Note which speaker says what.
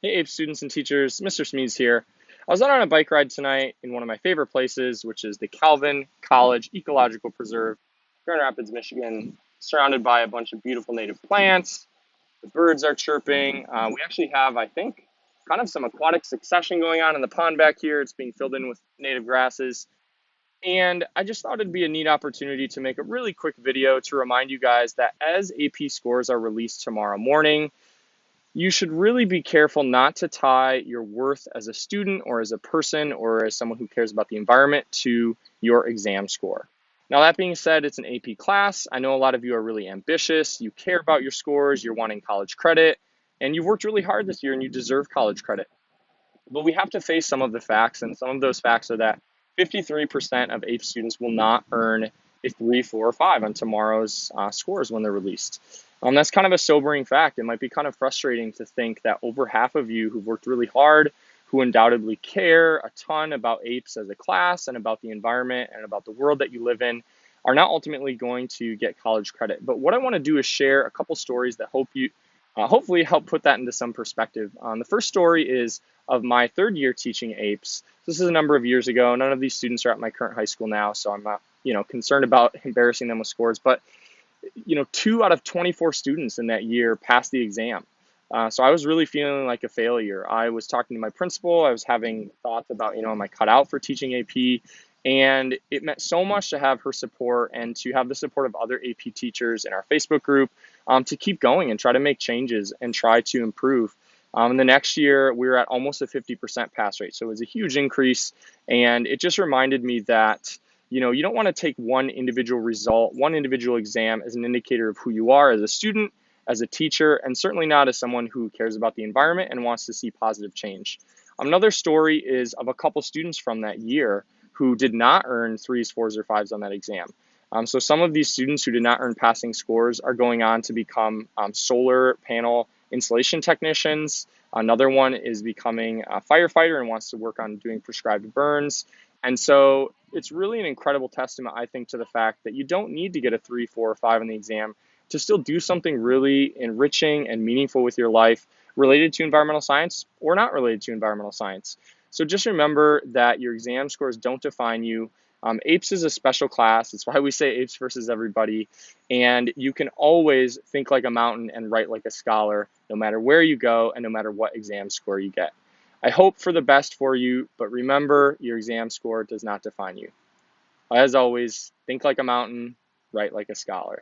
Speaker 1: Hey, APES students and teachers, Mr. Smedes here. I was out on a bike ride tonight in one of my favorite places, which is the Calvin College Ecological Preserve, Grand Rapids, Michigan, surrounded by a bunch of beautiful native plants. The birds are chirping. We actually have, I think, kind of some aquatic succession going on in the pond back here. It's being filled in with native grasses. And I just thought it'd be a neat opportunity to make a really quick video to remind you guys that as AP scores are released tomorrow morning, you should really be careful not to tie your worth as a student or as a person or as someone who cares about the environment to your exam score. Now, that being said, it's an AP class. I know a lot of you are really ambitious. You care about your scores. You're wanting college credit. And you've worked really hard this year and you deserve college credit. But we have to face some of the facts. And some of those facts are that 53% of AP students will not earn a 3, 4, or 5 on tomorrow's scores when they're released. That's kind of a sobering fact. It might be kind of frustrating to think that over half of you who've worked really hard, who undoubtedly care a ton about APES as a class and about the environment and about the world that you live in, are not ultimately going to get college credit. But what I want to do is share a couple stories that hopefully help put that into some perspective. The first story is of my third year teaching APES. This is a number of years ago. None of these students are at my current high school now, so I'm not, concerned about embarrassing them with scores. But 2 out of 24 students in that year passed the exam. So I was really feeling like a failure. I was talking to my principal. I was having thoughts about, am I cut out for teaching AP? And it meant so much to have her support and to have the support of other AP teachers in our Facebook group to keep going and try to make changes and try to improve. And the next year, we were at almost a 50% pass rate. So it was a huge increase. And it just reminded me that you don't want to take one individual result, one individual exam as an indicator of who you are as a student, as a teacher, and certainly not as someone who cares about the environment and wants to see positive change. Another story is of a couple students from that year who did not earn 3s, 4s, or 5s on that exam. So some of these students who did not earn passing scores are going on to become solar panel installation technicians. Another one is becoming a firefighter and wants to work on doing prescribed burns. And so it's really an incredible testament, I think, to the fact that you don't need to get a 3, 4, or 5 on the exam to still do something really enriching and meaningful with your life related to environmental science or not related to environmental science. So just remember that your exam scores don't define you. APES is a special class. It's why we say APES versus everybody. And you can always think like a mountain and write like a scholar, no matter where you go and no matter what exam score you get. I hope for the best for you, but remember, your exam score does not define you. As always, think like a mountain, write like a scholar.